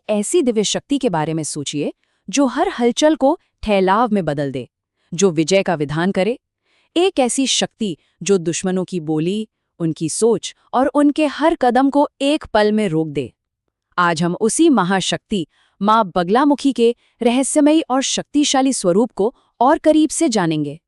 ऐसी दिव्य शक्ति के बारे में सोचिए जो हर हलचल को ठहराव में बदल दे, जो विजय का विधान करे। एक ऐसी शक्ति जो दुश्मनों की बोली, उनकी सोच और उनके हर कदम को एक पल में रोक दे। आज हम उसी महाशक्ति मां बगलामुखी के रहस्यमयी और शक्तिशाली स्वरूप को और करीब से जानेंगे।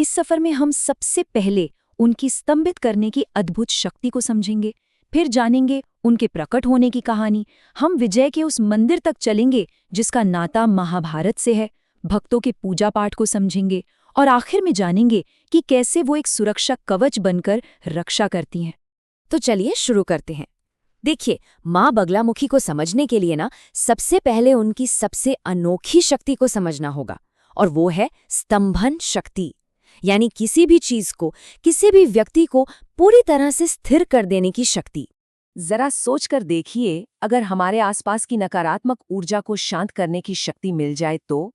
इस सफर में हम सबसे पहले उनकी स्तंभित करने की अद्भुत शक्ति को समझेंगे, फिर जानेंगे उनके प्रकट होने की कहानी। हम विजय के उस मंदिर तक चलेंगे जिसका नाता महाभारत से है, भक्तों के पूजा पाठ को समझेंगे और आखिर में जानेंगे कि कैसे वो एक सुरक्षा कवच बनकर रक्षा करती हैं। तो चलिए शुरू करते हैं। देखिए, मां बगलामुखी को समझने के लिए सबसे पहले उनकी सबसे अनोखी शक्ति को समझना होगा, और वो है स्तंभन शक्ति। यानी किसी भी चीज को, किसी भी व्यक्ति को पूरी तरह से स्थिर कर देने की शक्ति। जरा सोचकर देखिए, अगर हमारे आसपास की नकारात्मक ऊर्जा को शांत करने की शक्ति मिल जाए तो?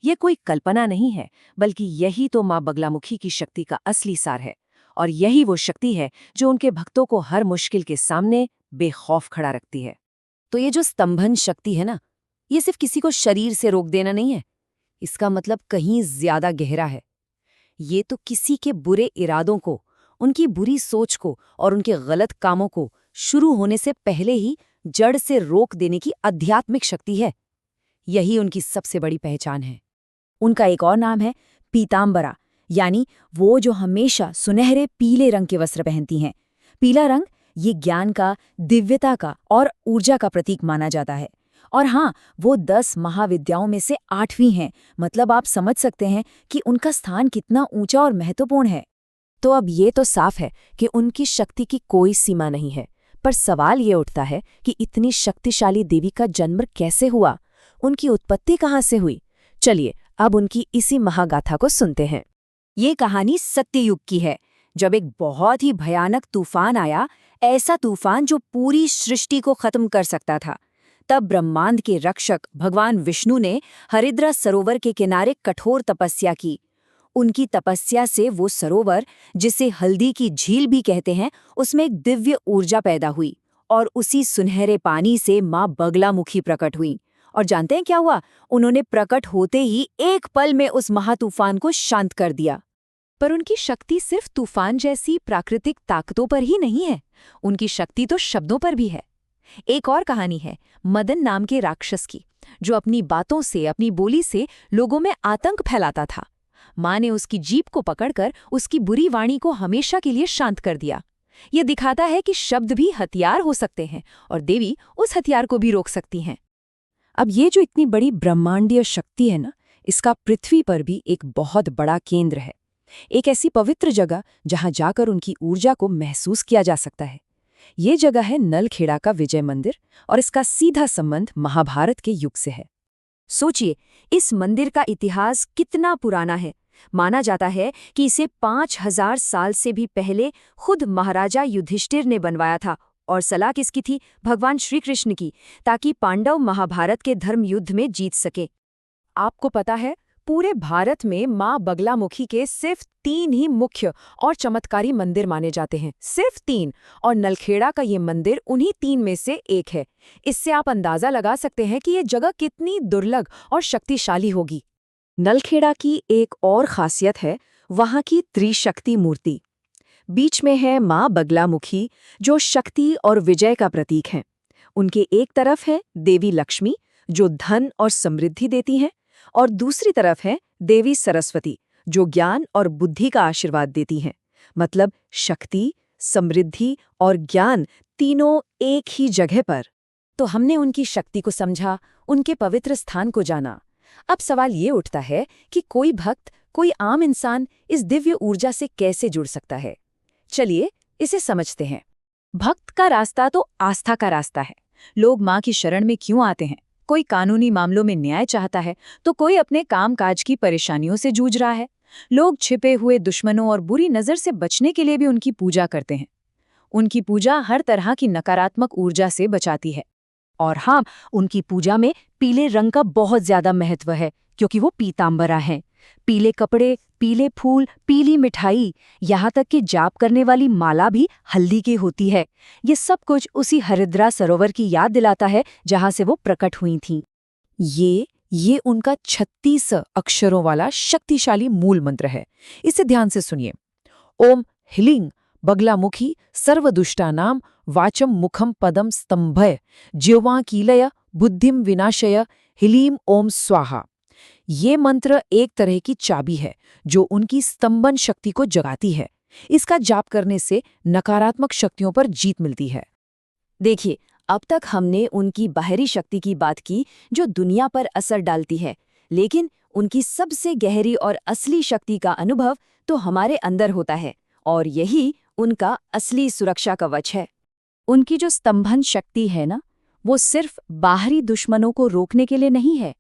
ये कोई कल्पना नहीं है, बल्कि यही तो मां बगलामुखी की शक्ति का असली सार है। और यही वो शक्ति है जो उनके भक्तों को हर मुश्किल के सामने बेखौफ खड़ा रखती है। तो ये जो स्तंभन शक्ति है ये सिर्फ किसी को शरीर से रोक देना नहीं है। इसका मतलब कहीं ज्यादा गहरा है। ये तो किसी के बुरे इरादों को, उनकी बुरी सोच को और उनके गलत कामों को शुरू होने से पहले ही जड़ से रोक देने की आध्यात्मिक शक्ति है। यही उनकी सबसे बड़ी पहचान है। उनका एक और नाम है पीतांबरा, यानी वो जो हमेशा सुनहरे पीले रंग के वस्त्र पहनती हैं। पीला रंग ये ज्ञान का, दिव्यता का और ऊर्जा का प्रतीक माना जाता है। और हाँ, वो 10 महाविद्याओं में से 8वीं हैं। मतलब आप समझ सकते हैं कि उनका स्थान कितना ऊंचा और महत्वपूर्ण है। तो अब ये तो साफ है कि उनकी शक्ति की कोई सीमा नहीं है। पर सवाल ये उठता है कि इतनी शक्तिशाली देवी का जन्म कैसे हुआ? उनकी उत्पत्ति कहाँ से हुई? चलिए अब उनकी इसी महागाथा को सुनते हैं। ये कहानी सत्ययुग की है, जब एक बहुत ही भयानक तूफान आया, ऐसा तूफान जो पूरी सृष्टि को खत्म कर सकता था। तब ब्रह्मांड के रक्षक भगवान विष्णु ने हरिद्रा सरोवर के किनारे कठोर तपस्या की। उनकी तपस्या से वो सरोवर, जिसे हल्दी की झील भी कहते हैं, उसमें एक दिव्य ऊर्जा पैदा हुई और उसी सुनहरे पानी से मां बगलामुखी प्रकट हुई। और जानते हैं क्या हुआ? उन्होंने प्रकट होते ही एक पल में उस महातूफान को शांत कर दिया। पर उनकी शक्ति सिर्फ तूफान जैसी प्राकृतिक ताकतों पर ही नहीं है, उनकी शक्ति तो शब्दों पर भी है। एक और कहानी है मदन नाम के राक्षस की, जो अपनी बातों से, अपनी बोली से लोगों में आतंक फैलाता था। मां ने उसकी जीभ को पकड़कर उसकी बुरी वाणी को हमेशा के लिए शांत कर दिया। ये दिखाता है कि शब्द भी हथियार हो सकते हैं और देवी उस हथियार को भी रोक सकती हैं। अब ये जो इतनी बड़ी ब्रह्मांडीय शक्ति है इसका पृथ्वी पर भी एक बहुत बड़ा केंद्र है। एक ऐसी पवित्र जगह जहां जाकर उनकी ऊर्जा को महसूस किया जा सकता है। ये जगह है नलखेड़ा का विजय मंदिर, और इसका सीधा संबंध महाभारत के युग से है। सोचिए, इस मंदिर का इतिहास कितना पुराना है। माना जाता है कि इसे 5000 साल से भी पहले खुद महाराजा युधिष्ठिर ने बनवाया था। और सलाह किसकी थी? भगवान श्री कृष्ण की, ताकि पांडव महाभारत के धर्म युद्ध में जीत सके। आपको पता है, पूरे भारत में मां बगलामुखी के सिर्फ 3 ही मुख्य और चमत्कारी मंदिर माने जाते हैं। सिर्फ 3, और नलखेड़ा का ये मंदिर उन्हीं 3 में से एक है। इससे आप अंदाजा लगा सकते हैं कि ये जगह कितनी दुर्लभ और शक्तिशाली होगी। नलखेड़ा की एक और खासियत है वहां की त्रिशक्ति मूर्ति। बीच में है मां बगलामुखी, जो शक्ति और विजय का प्रतीक हैं। उनके एक तरफ है देवी लक्ष्मी, जो धन और समृद्धि देती हैं, और दूसरी तरफ है देवी सरस्वती, जो ज्ञान और बुद्धि का आशीर्वाद देती हैं। मतलब शक्ति, समृद्धि और ज्ञान तीनों एक ही जगह पर। तो हमने उनकी शक्ति को समझा, उनके पवित्र स्थान को जाना। अब सवाल ये उठता है कि कोई भक्त, कोई आम इंसान इस दिव्य ऊर्जा से कैसे जुड़ सकता है? चलिए इसे समझते हैं। भक्त का रास्ता तो आस्था का रास्ता है। लोग मां की शरण में क्यों आते हैं? कोई कानूनी मामलों में न्याय चाहता है, तो कोई अपने कामकाज की परेशानियों से जूझ रहा है। लोग छिपे हुए दुश्मनों और बुरी नजर से बचने के लिए भी उनकी पूजा करते हैं। उनकी पूजा हर तरह की नकारात्मक ऊर्जा से बचाती है। और हाँ, उनकी पूजा में पीले रंग का बहुत ज्यादा महत्व है, क्योंकि वो पीतांबरा हैं। पीले कपड़े, पीले फूल, पीली मिठाई, यहाँ तक कि जाप करने वाली माला भी हल्दी की होती है। ये सब कुछ उसी हरिद्रा सरोवर की याद दिलाता है जहाँ से वो प्रकट हुई थीं। ये उनका 36 अक्षरों वाला शक्तिशाली मूल मंत्र है। इसे ध्यान से सुनिए। ओम ह्लीं बगलामुखी सर्वदुष्टानां वाचम मुखम पदम स्तंभय ज्योवां कीलय बुद्धिम विनाशय ह्लीं ओम स्वाहा। ये मंत्र एक तरह की चाबी है जो उनकी स्तंभन शक्ति को जगाती है। इसका जाप करने से नकारात्मक शक्तियों पर जीत मिलती है। देखिए, अब तक हमने उनकी बाहरी शक्ति की बात की जो दुनिया पर असर डालती है, लेकिन उनकी सबसे गहरी और असली शक्ति का अनुभव तो हमारे अंदर होता है, और यही उनका असली सुरक्षा कवच है। उनकी जो स्तंभन शक्ति है ना, वो सिर्फ बाहरी दुश्मनों को रोकने के लिए नहीं है।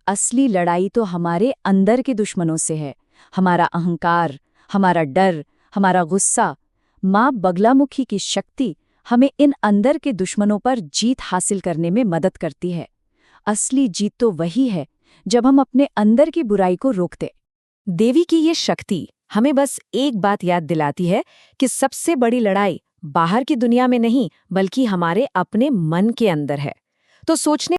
असली लड़ाई तो हमारे अंदर के दुश्मनों से है। हमारा अहंकार, हमारा डर, हमारा गुस्सा। माँ बगलामुखी की शक्ति हमें इन अंदर के दुश्मनों पर जीत हासिल करने में मदद करती है। असली जीत तो वही है जब हम अपने अंदर की बुराई को रोकते। देवी की ये शक्ति हमें बस एक बात याद दिलाती है कि सबसे बड़ी लड़ाई बाहर की दुनिया में नहीं, बल्कि हमारे अपने मन के अंदर है। तो सोचने